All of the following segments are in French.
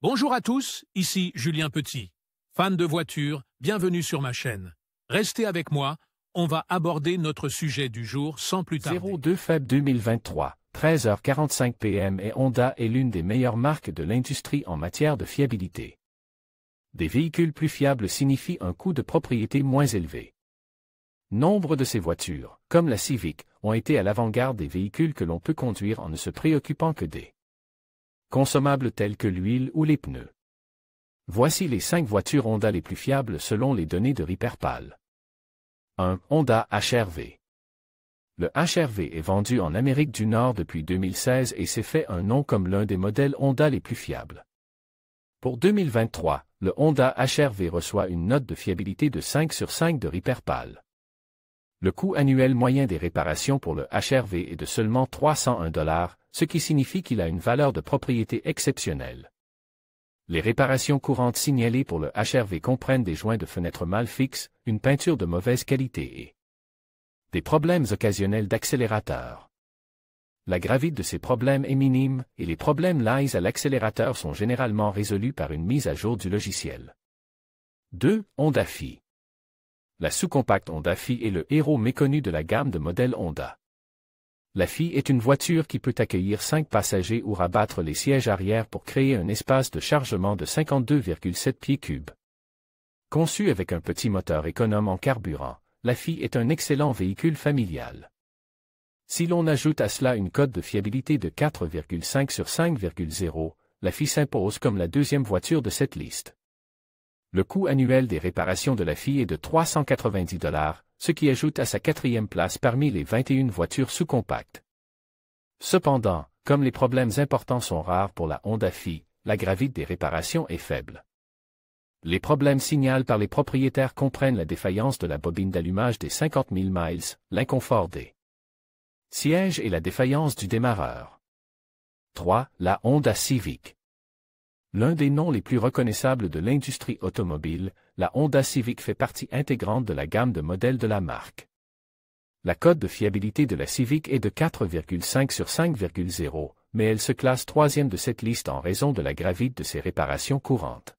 Bonjour à tous, ici Julien Petit. Fan de voitures, bienvenue sur ma chaîne. Restez avec moi, on va aborder notre sujet du jour sans plus tarder. 02 Feb 2023, 13h45 PM et Honda est l'une des meilleures marques de l'industrie en matière de fiabilité. Des véhicules plus fiables signifient un coût de propriété moins élevé. Nombre de ces voitures, comme la Civic, ont été à l'avant-garde des véhicules que l'on peut conduire en ne se préoccupant que des consommables tels que l'huile ou les pneus. Voici les 5 voitures Honda les plus fiables selon les données de Repairpal. 1. Honda HR-V. Le HR-V est vendu en Amérique du Nord depuis 2016 et s'est fait un nom comme l'un des modèles Honda les plus fiables. Pour 2023, le Honda HR-V reçoit une note de fiabilité de 5 sur 5 de Repairpal. Le coût annuel moyen des réparations pour le HR-V est de seulement $301, ce qui signifie qu'il a une valeur de propriété exceptionnelle. Les réparations courantes signalées pour le HR-V comprennent des joints de fenêtres mal fixes, une peinture de mauvaise qualité et des problèmes occasionnels d'accélérateur. La gravité de ces problèmes est minime et les problèmes liés à l'accélérateur sont généralement résolus par une mise à jour du logiciel. 2. Honda Fi. La sous-compacte Honda Fi est le héros méconnu de la gamme de modèles Honda. La Fi est une voiture qui peut accueillir 5 passagers ou rabattre les sièges arrière pour créer un espace de chargement de 52,7 pieds cubes. Conçue avec un petit moteur économe en carburant, la Fi est un excellent véhicule familial. Si l'on ajoute à cela une cote de fiabilité de 4,5 sur 5,0, la Fi s'impose comme la deuxième voiture de cette liste. Le coût annuel des réparations de la Fi est de $390, ce qui ajoute à sa 4e place parmi les 21 voitures sous-compactes. Cependant, comme les problèmes importants sont rares pour la Honda Fi, la gravité des réparations est faible. Les problèmes signalés par les propriétaires comprennent la défaillance de la bobine d'allumage des 50 000 miles, l'inconfort des sièges et la défaillance du démarreur. 3. La Honda Civic. L'un des noms les plus reconnaissables de l'industrie automobile, la Honda Civic fait partie intégrante de la gamme de modèles de la marque. La cote de fiabilité de la Civic est de 4,5 sur 5,0, mais elle se classe 3e de cette liste en raison de la gravité de ses réparations courantes.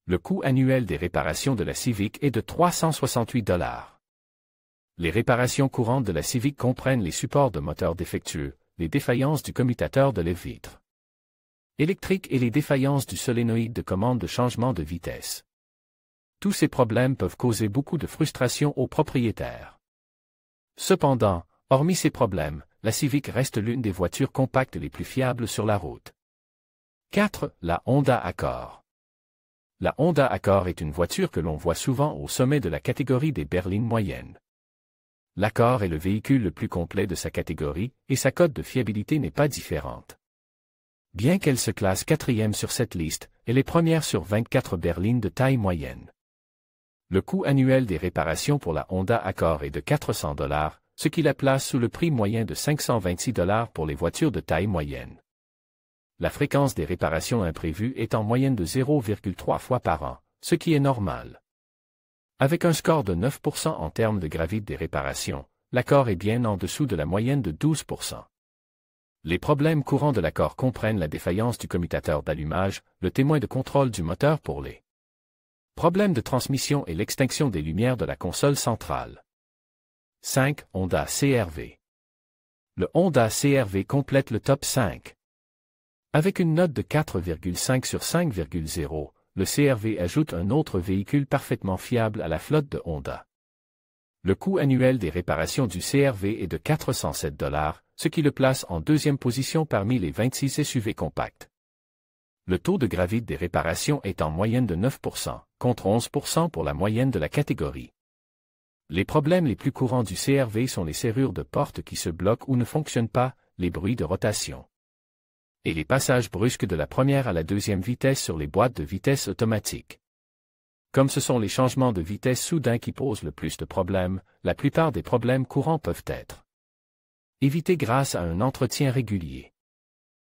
Le coût annuel des réparations de la Civic est de $368. Les réparations courantes de la Civic comprennent les supports de moteur défectueux, les défaillances du commutateur de lève-vitre électrique et les défaillances du solénoïde de commande de changement de vitesse. Tous ces problèmes peuvent causer beaucoup de frustration aux propriétaires. Cependant, hormis ces problèmes, la Civic reste l'une des voitures compactes les plus fiables sur la route. 4. La Honda Accord. La Honda Accord est une voiture que l'on voit souvent au sommet de la catégorie des berlines moyennes. L'Accord est le véhicule le plus complet de sa catégorie, et sa cote de fiabilité n'est pas différente. Bien qu'elle se classe 4e sur cette liste, elle est première sur 24 berlines de taille moyenne. Le coût annuel des réparations pour la Honda Accord est de $400, ce qui la place sous le prix moyen de $526 pour les voitures de taille moyenne. La fréquence des réparations imprévues est en moyenne de 0,3 fois par an, ce qui est normal. Avec un score de 9% en termes de gravité des réparations, l'Accord est bien en dessous de la moyenne de 12%. Les problèmes courants de l'Accord comprennent la défaillance du commutateur d'allumage, le témoin de contrôle du moteur pour les problèmes de transmission et l'extinction des lumières de la console centrale. 5. Honda CR-V. Le Honda CR-V complète le top 5. Avec une note de 4,5 sur 5,0, le CR-V ajoute un autre véhicule parfaitement fiable à la flotte de Honda. Le coût annuel des réparations du CR-V est de $407, ce qui le place en 2e position parmi les 26 SUV compacts. Le taux de gravité des réparations est en moyenne de 9%, contre 11% pour la moyenne de la catégorie. Les problèmes les plus courants du CR-V sont les serrures de porte qui se bloquent ou ne fonctionnent pas, les bruits de rotation et les passages brusques de la première à la deuxième vitesse sur les boîtes de vitesse automatiques. Comme ce sont les changements de vitesse soudains qui posent le plus de problèmes, la plupart des problèmes courants peuvent être évités grâce à un entretien régulier.